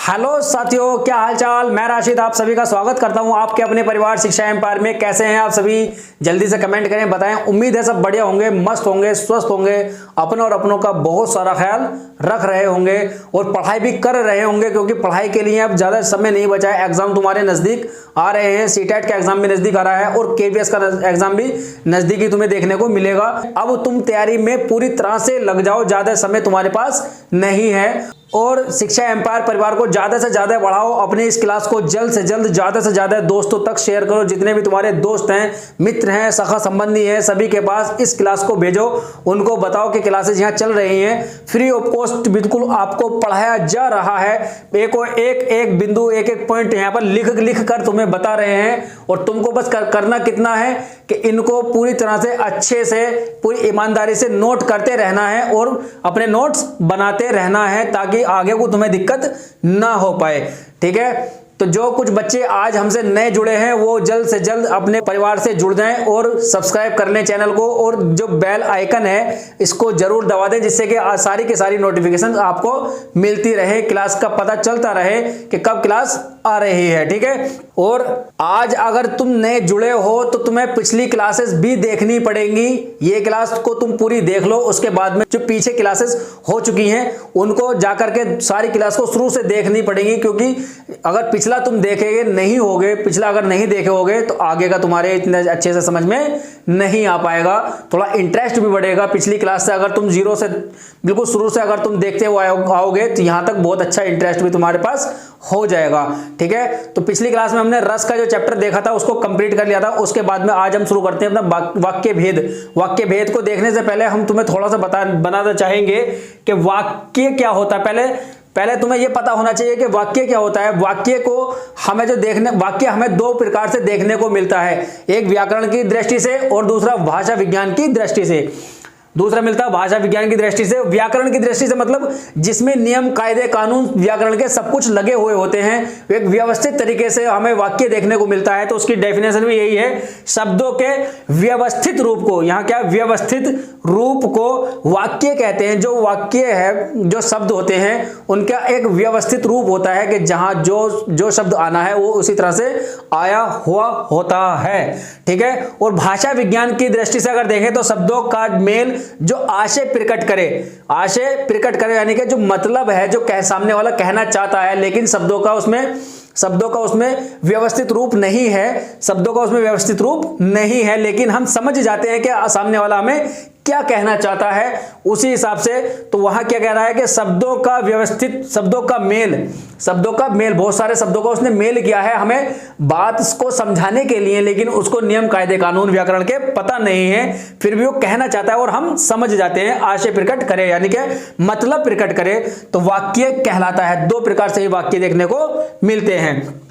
Hello साथियों, क्या हाल चाल। मैं राशिद आप सभी का स्वागत करता हूं आपके अपने परिवार शिक्षा एम्पायर में। कैसे हैं आप सभी, जल्दी से कमेंट करें, बताएं। उम्मीद है सब बढ़िया होंगे, मस्त होंगे, स्वस्थ होंगे, अपनों और अपनों का बहुत सारा ख्याल रख रहे होंगे और पढ़ाई भी कर रहे होंगे, क्योंकि पढ़ाई के लिए अब ज्यादा समय नहीं बचा है। एग्जाम तुम्हारे नजदीक आ रहे हैं, सीटेट का एग्जाम भी नजदीक आ रहा है और केवीएस का एग्जाम भी नजदीकी तुम्हें देखने को मिलेगा। अब तुम तैयारी में पूरी तरह से लग जाओ, ज्यादा समय तुम्हारे पास नहीं है। और शिक्षा एम्पायर परिवार को ज्यादा से ज्यादा बढ़ाओ, अपने इस क्लास को जल्द से जल्द ज्यादा से ज्यादा दोस्तों तक शेयर करो। जितने भी तुम्हारे दोस्त हैं, मित्र हैं, सखा संबंधी हैं, सभी के पास इस क्लास को भेजो। उनको बताओ कि क्लासेस यहाँ चल रही हैं, फ्री ऑफ कॉस्ट बिल्कुल आपको पढ़ाया जा रहा है। एक बिंदु, एक पॉइंट यहाँ पर लिख कर तुम्हें बता रहे हैं और तुमको बस करना कितना है कि इनको पूरी तरह से अच्छे से, पूरी ईमानदारी से नोट करते रहना है और अपने नोट्स बनाते रहना है, ताकि आगे को तुम्हें दिक्कत ना हो पाए। ठीक है, तो जो कुछ बच्चे आज हमसे नए जुड़े हैं वो जल्द से जल्द अपने परिवार से जुड़ जाएं और सब्सक्राइब कर लें चैनल को, और जो बेल आइकन है इसको जरूर दबा दें, जिससे कि सारी की सारी नोटिफिकेशन आपको मिलती रहे, क्लास का पता चलता रहे कि कब क्लास आ रही है। ठीक है, और आज अगर तुम नए जुड़े हो तो तुम्हें पिछली क्लासेस भी देखनी पड़ेंगी। ये क्लास को तुम पूरी देख लो, उसके बाद में जो पीछे क्लासेस हो चुकी हैं उनको जाकर के सारी क्लास को शुरू से देखनी पड़ेंगी, क्योंकि अगर पिछला तुम देखेंगे नहीं होगे, पिछला अगर नहीं देखे होगे तो आगे का तुम्हारे इतने अच्छे से समझ में नहीं आ पाएगा। थोड़ा इंटरेस्ट भी बढ़ेगा पिछली क्लास से। अगर तुम जीरो से बिल्कुल शुरू से अगर तुम देखते हुए आओगे तो यहां तक बहुत अच्छा इंटरेस्ट भी तुम्हारे पास हो जाएगा। ठीक है, तो पिछली क्लास में हमने रस का जो चैप्टर देखा था उसको कंप्लीट कर लिया था। उसके बाद में आज हम शुरू करते हैं अपना वाक्य भेद। वाक्य भेद को देखने से पहले हम तुम्हें थोड़ा सा बनाना चाहेंगे कि वाक्य क्या होता है। पहले तुम्हें यह पता होना चाहिए कि वाक्य क्या होता है। वाक्य को हमें वाक्य हमें दो प्रकार से देखने को मिलता है, एक व्याकरण की दृष्टि से और दूसरा भाषा विज्ञान की दृष्टि से। दूसरा मिलता है भाषा विज्ञान की दृष्टि से। व्याकरण की दृष्टि से मतलब जिसमें नियम, कायदे, कानून, व्याकरण के सब कुछ लगे हुए होते हैं, एक व्यवस्थित तरीके से हमें वाक्य देखने को मिलता है। तो उसकी डेफिनेशन भी यही है, शब्दों के व्यवस्थित रूप को, यहाँ क्या व्यवस्थित रूप को वाक्य कहते हैं। जो वाक्य है, जो शब्द होते हैं उनका एक व्यवस्थित रूप होता है कि जहां जो शब्द आना है वो उसी तरह से आया हुआ होता है। ठीक है, और भाषा विज्ञान की दृष्टि से अगर देखें तो शब्दों का मेल जो आशय प्रकट करे, यानी कि जो मतलब है, जो सामने वाला कहना चाहता है, लेकिन शब्दों का उसमें व्यवस्थित रूप नहीं है, लेकिन हम समझ जाते हैं कि सामने वाला हमें क्या कहना चाहता है उसी हिसाब से। तो वहां क्या कह रहा है कि शब्दों का मेल, बहुत सारे शब्दों का उसने मेल किया है हमें बात को समझाने के लिए, लेकिन उसको नियम, कायदे, कानून, व्याकरण के पता नहीं है, फिर भी वो कहना चाहता है और हम समझ जाते हैं। आशय प्रकट करे यानी कि मतलब प्रकट करे तो वाक्य कहलाता है। दो प्रकार से ये वाक्य देखने को मिलते हैं।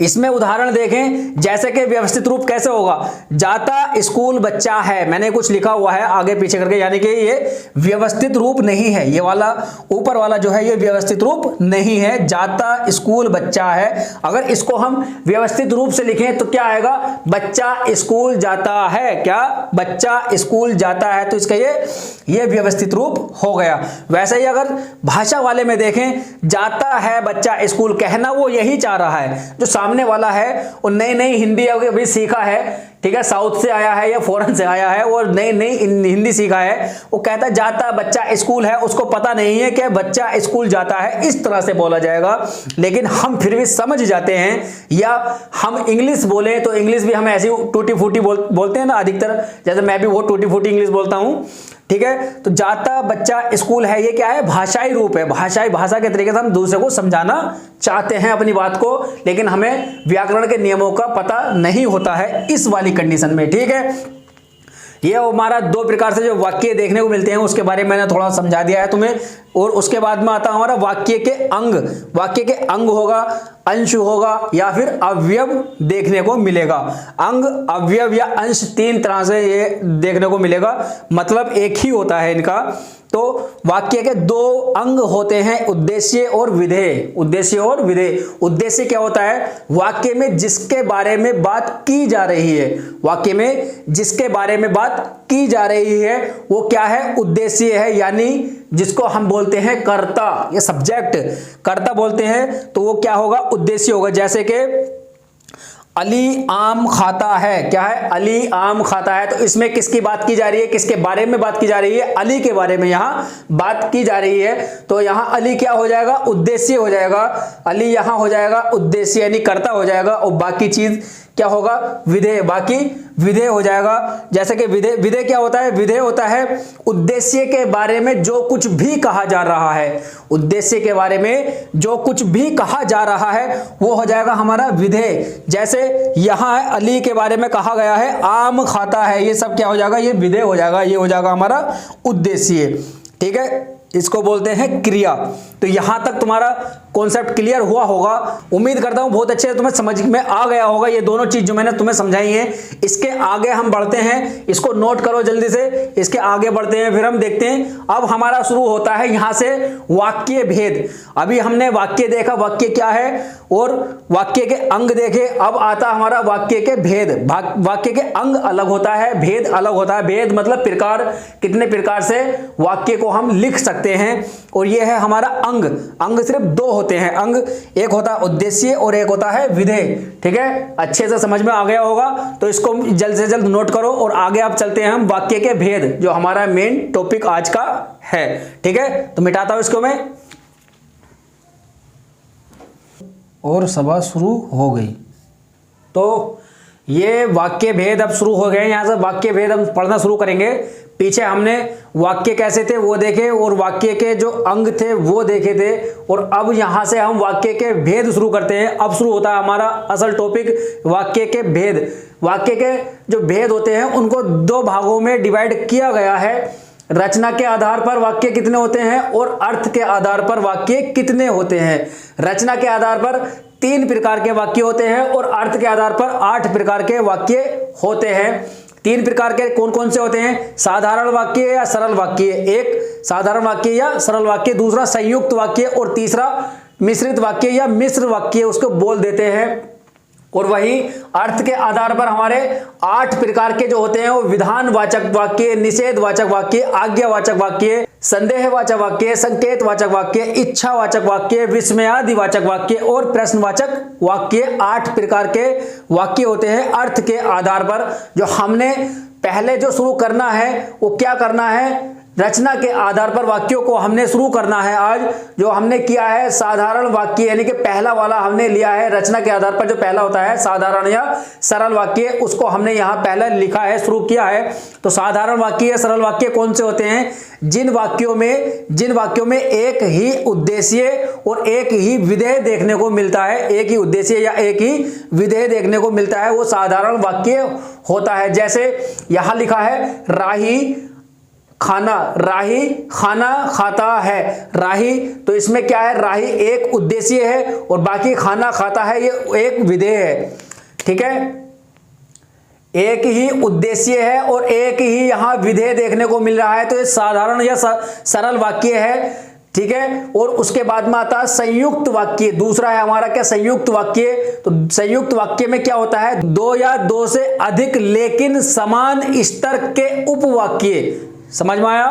इसमें उदाहरण देखें, जैसे कि व्यवस्थित रूप कैसे होगा। जाता स्कूल बच्चा है, मैंने कुछ लिखा हुआ है आगे पीछे करके, यानी कि ये व्यवस्थित रूप नहीं है। ये वाला ऊपर वाला जो है ये व्यवस्थित रूप नहीं है। जाता स्कूल बच्चा है, अगर इसको हम व्यवस्थित रूप से लिखें तो क्या आएगा, बच्चा स्कूल जाता है। क्या, बच्चा स्कूल जाता है, तो इसका ये व्यवस्थित रूप हो गया। वैसे ही अगर भाषा वाले में देखें, जाता है बच्चा स्कूल, कहना वो यही चाह रहा है। जो सामने वाला है वो नई हिंदी अभी सीखा है, ठीक है, साउथ से आया है या फॉरेन से आया है और नई हिंदी सीखा है, वो कहता है जाता बच्चा स्कूल है, उसको पता नहीं है कि बच्चा स्कूल जाता है, इस तरह से बोला जाएगा। लेकिन हम फिर भी समझ जाते हैं। या हम इंग्लिश बोले तो इंग्लिश भी हम ऐसी टूटी फूटी बोलते हैं ना अधिकतर, जैसे मैं भी बहुत टूटी फूटी इंग्लिश बोलता हूं। ठीक है, तो जाता बच्चा स्कूल है, ये क्या है, भाषाई रूप है। भाषा के तरीके से हम दूसरे को समझाना चाहते हैं अपनी बात को, लेकिन हमें व्याकरण के नियमों का पता नहीं होता है इस वाली कंडीशन में। ठीक है, ये हमारा दो प्रकार से जो वाक्य देखने को मिलते हैं उसके बारे में मैंने थोड़ा समझा दिया है तुम्हें। और उसके बाद में आता हमारा वाक्य के अंग। वाक्य के अंग होगा, अंश होगा या फिर अवयव देखने को मिलेगा। अंग, अवयव या अंश, तीन तरह से ये देखने को मिलेगा, मतलब एक ही होता है इनका। तो वाक्य के दो अंग होते हैं, उद्देश्य और विधेय। उद्देश्य क्या होता है, वाक्य में जिसके बारे में बात की जा रही है, वाक्य में जिसके बारे में बात की जा रही है वो क्या है, उद्देश्य है। यानी जिसको हम बोलते हैं कर्ता, ये सब्जेक्ट कर्ता बोलते हैं, तो वो क्या होगा, उद्देश्य होगा। जैसे कि अली आम खाता है, क्या है, अली आम खाता है, तो इसमें किसकी बात की जा रही है, किसके बारे में बात की जा रही है, अली के बारे में यहाँ बात की जा रही है। तो यहाँ अली क्या हो जाएगा, उद्देश्य हो जाएगा, अली यहाँ हो जाएगा उद्देश्य यानी कर्ता हो जाएगा, और बाकी चीज क्या होगा, विधेय, बाकी विधेय हो जाएगा। जैसे कि विधेय, विधेय क्या होता है, विधेय होता है उद्देश्य के बारे में जो कुछ भी कहा जा रहा है, उद्देश्य के बारे में जो कुछ भी कहा जा रहा है वो हो जाएगा हमारा विधेय। जैसे यहां है अली के बारे में कहा गया है आम खाता है, ये सब क्या हो जाएगा, ये विधेय हो जाएगा, ये हो जाएगा हमारा उद्देश्य। ठीक है, इसको बोलते हैं क्रिया। तो यहां तक तुम्हारा कॉन्सेप्ट क्लियर हुआ होगा, उम्मीद करता हूं बहुत अच्छे से तुम्हें समझ में आ गया होगा ये दोनों चीज जो मैंने तुम्हें समझाई है। इसके आगे हम बढ़ते हैं, इसको नोट करो जल्दी से, इसके आगे बढ़ते हैं, फिर हम देखते हैं। अब हमारा शुरू होता है यहां से वाक्य भेद। अभी हमने वाक्य देखा, वाक्य क्या है, और वाक्य के अंग देखे, अब आता हमारा वाक्य के भेद। वाक्य के अंग अलग होता है, भेद अलग होता है। भेद मतलब प्रकार, कितने प्रकार से वाक्य को हम लिख सकते हैं, और ये है हमारा अंग। अंग सिर्फ दो होते हैं, अंग एक होता है उद्देश्य और एक होता है विधेय। ठीक है, अच्छे से समझ में आ गया होगा, तो इसको जल्द से जल्द नोट करो, और आगे आप चलते हैं हम वाक्य के भेद, जो हमारा मेन टॉपिक आज का है। ठीक है, तो मिटाता हूं इसको मैं, और सभा शुरू हो गई। तो ये वाक्य भेद अब शुरू हो गए, यहां से वाक्य भेद हम पढ़ना शुरू करेंगे। पीछे हमने वाक्य कैसे थे वो देखे, और वाक्य के जो अंग थे वो देखे थे, और अब यहां से हम वाक्य के भेद शुरू करते हैं। अब शुरू होता है हमारा असल टॉपिक, वाक्य के भेद। वाक्य के जो भेद होते हैं उनको दो भागों में डिवाइड किया गया है। रचना के आधार पर वाक्य कितने होते हैं, और अर्थ के आधार पर वाक्य कितने होते हैं। रचना के आधार पर 3 प्रकार के वाक्य होते हैं, और अर्थ के आधार पर 8 प्रकार के वाक्य होते हैं। 3 प्रकार के कौन कौन से होते हैं, साधारण वाक्य या सरल वाक्य, एक साधारण वाक्य या सरल वाक्य, दूसरा संयुक्त वाक्य, और तीसरा मिश्रित वाक्य या मिश्र वाक्य उसको बोल देते हैं। और वही अर्थ के आधार पर हमारे 8 प्रकार के जो होते हैं वो विधानवाचक वाक्य, निषेधवाचक वाक्य, आज्ञावाचक वाक्य, संदेहवाचक वाक्य, संकेतवाचक वाक्य, इच्छावाचक वाक्य, विस्मयादिवाचक वाक्य और प्रश्नवाचक वाक्य। 8 प्रकार के वाक्य होते हैं अर्थ के आधार पर। जो हमने पहले जो शुरू करना है वो क्या करना है, रचना के आधार पर वाक्यों को हमने शुरू करना है। आज जो हमने किया है साधारण वाक्य, यानी कि पहला वाला हमने लिया है रचना के आधार पर, जो पहला होता है साधारण या सरल वाक्य, उसको हमने यहां पहले लिखा है, शुरू किया है। तो साधारण वाक्य या सरल वाक्य कौन से होते हैं, जिन वाक्यों में एक ही उद्देश्य और एक ही विधेय देखने को मिलता है, एक ही उद्देश्य या एक ही विधेय देखने को मिलता है, वो साधारण वाक्य होता है। जैसे यहां लिखा है राही खाना खाता है। राही, तो इसमें क्या है, राही एक उद्देश्य है और बाकी खाना खाता है ये एक विधेय है। ठीक है, एक ही उद्देश्य है और एक ही यहां विधेय देखने को मिल रहा है, तो ये साधारण या सरल वाक्य है। ठीक है, और उसके बाद में आता है संयुक्त वाक्य। दूसरा है हमारा क्या, संयुक्त वाक्य। तो संयुक्त वाक्य में क्या होता है, 2 या 2 से अधिक लेकिन समान स्तर के उपवाक्य। समझ में आया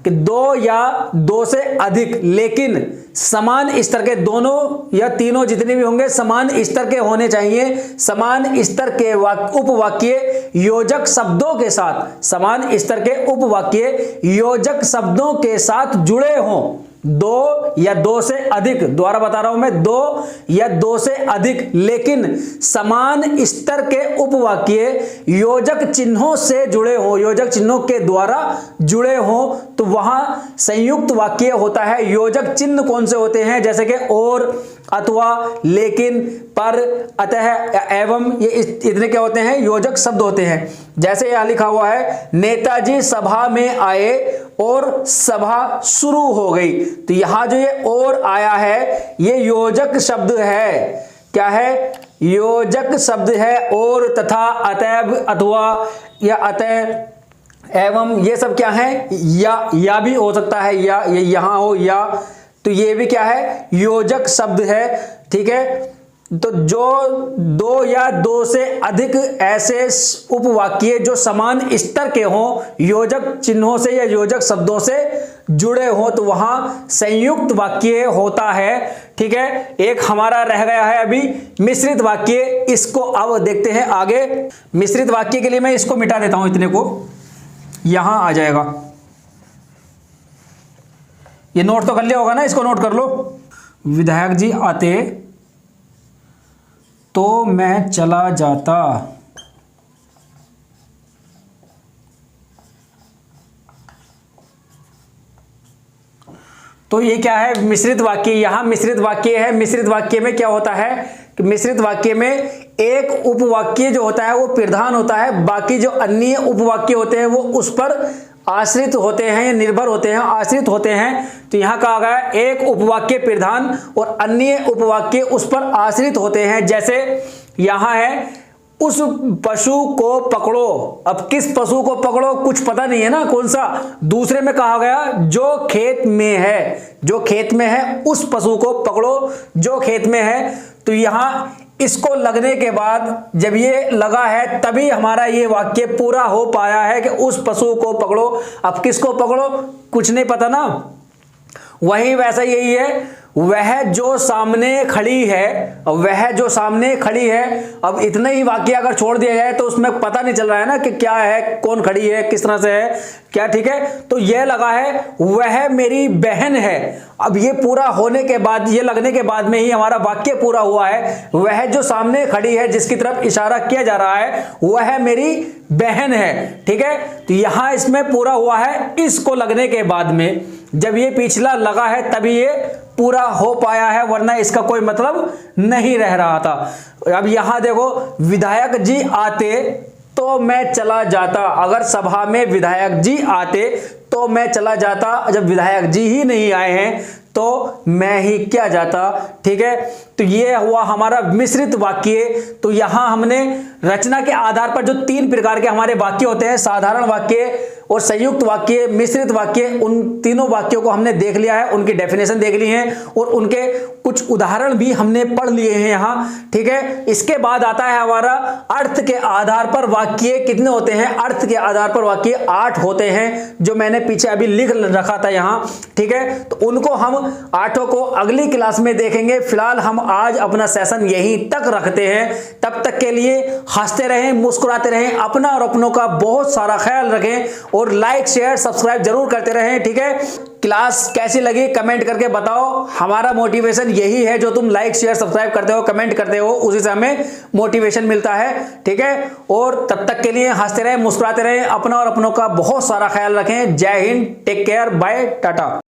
कि 2 या 2 से अधिक लेकिन समान स्तर के, दोनों या तीनों जितने भी होंगे समान स्तर के होने चाहिए। समान स्तर के उपवाक्य योजक शब्दों के साथ, समान स्तर के उपवाक्य योजक शब्दों के साथ जुड़े हों। 2 या 2 से अधिक, दोबारा बता रहा हूं मैं, 2 या 2 से अधिक लेकिन समान स्तर के उपवाक्य योजक चिन्हों से जुड़े हो, योजक चिन्हों के द्वारा जुड़े हो, तो वहां संयुक्त वाक्य होता है। योजक चिन्ह कौन से होते हैं, जैसे कि और, अथवा, लेकिन, पर, अतः, एवं, ये इतने क्या होते हैं, योजक शब्द होते हैं। जैसे यहां लिखा हुआ है नेताजी सभा में आए और सभा शुरू हो गई, तो यहां जो ये और आया है ये योजक शब्द है। क्या है, योजक शब्द है। और, तथा, अतएव, अथवा या अतः, एवं, ये सब क्या है, या भी हो सकता है, या ये यहां हो, या, तो ये भी क्या है, योजक शब्द है। ठीक है, तो जो 2 या 2 से अधिक ऐसे उपवाक्य जो समान स्तर के हों, योजक चिन्हों से या योजक शब्दों से जुड़े हो तो वहां संयुक्त वाक्य होता है। ठीक है, एक हमारा रह गया है अभी मिश्रित वाक्य, इसको अब देखते हैं आगे। मिश्रित वाक्य के लिए मैं इसको मिटा देता हूं, इतने को यहां आ जाएगा। ये नोट तो कर लिया होगा ना, इसको नोट कर लो। विधायक जी आते तो मैं चला जाता। तो ये क्या है, मिश्रित वाक्य। यहां मिश्रित वाक्य है। मिश्रित वाक्य में क्या होता है कि मिश्रित वाक्य में एक उपवाक्य जो होता है वो प्रधान होता है, बाकी जो अन्य उपवाक्य होते हैं वो उस पर आश्रित होते हैं या निर्भर होते हैं, आश्रित होते हैं। तो यहां कहा गया एक उपवाक्य प्रधान और अन्य उपवाक्य उस पर आश्रित होते हैं। जैसे यहां है उस पशु को पकड़ो। अब किस पशु को पकड़ो कुछ पता नहीं है ना, कौन सा। दूसरे में कहा गया जो खेत में है, जो खेत में है उस पशु को पकड़ो जो खेत में है। तो यहां इसको लगने के बाद जब ये लगा है तभी हमारा ये वाक्य पूरा हो पाया है कि उस पशु को पकड़ो। अब किसको पकड़ो कुछ नहीं पता ना। वही वैसा यही है, वह जो सामने खड़ी है, वह जो सामने खड़ी है। अब इतने ही वाक्य अगर छोड़ दिया जाए तो उसमें पता नहीं चल रहा है ना कि क्या है, कौन खड़ी है, किस तरह से है क्या। ठीक है, तो यह लगा है वह मेरी बहन है। अब ये पूरा होने के बाद, ये लगने के बाद में ही हमारा वाक्य पूरा हुआ है। वह जो सामने खड़ी है जिसकी तरफ इशारा किया जा रहा है वह मेरी बहन है। ठीक है, तो यहां इसमें पूरा हुआ है इसको लगने के बाद में। जब ये पिछला लगा है तभी ये पूरा हो पाया है, वरना इसका कोई मतलब नहीं रह रहा था। अब यहां देखो, विधायक जी आते तो मैं चला जाता। अगर सभा में विधायक जी आते तो मैं चला जाता, जब विधायक जी ही नहीं आए हैं तो मैं ही क्या जाता। ठीक है, तो ये हुआ हमारा मिश्रित वाक्य। तो यहां हमने रचना के आधार पर जो 3 प्रकार के हमारे वाक्य होते हैं, साधारण वाक्य और संयुक्त वाक्य, मिश्रित वाक्य, उन तीनों वाक्यों को हमने देख लिया है, उनकी डेफिनेशन देख ली है और उनके कुछ उदाहरण भी हमने पढ़ लिए हैं यहां। ठीक है, इसके बाद आता है हमारा अर्थ के आधार पर वाक्य कितने होते हैं। अर्थ के आधार पर वाक्य 8 होते हैं, जो मैंने पीछे अभी लिख रखा था यहां। ठीक है, तो उनको हम 8 को अगली क्लास में देखेंगे। फिलहाल हम आज अपना सेशन यहीं तक रखते हैं। तब तक के लिए हंसते रहें, मुस्कुराते रहें, अपना और अपनों का बहुत सारा ख्याल रखें और लाइक शेयर सब्सक्राइब जरूर करते रहें। ठीक है, क्लास कैसी लगी कमेंट करके बताओ। हमारा मोटिवेशन यही है, जो तुम लाइक शेयर सब्सक्राइब करते हो, कमेंट करते हो, उसी से हमें मोटिवेशन मिलता है। ठीक है, और तब तक के लिए हंसते रहें, मुस्कुराते रहें, अपना और अपनों का बहुत सारा ख्याल रखें। जय Hind, take care, bye, Tata.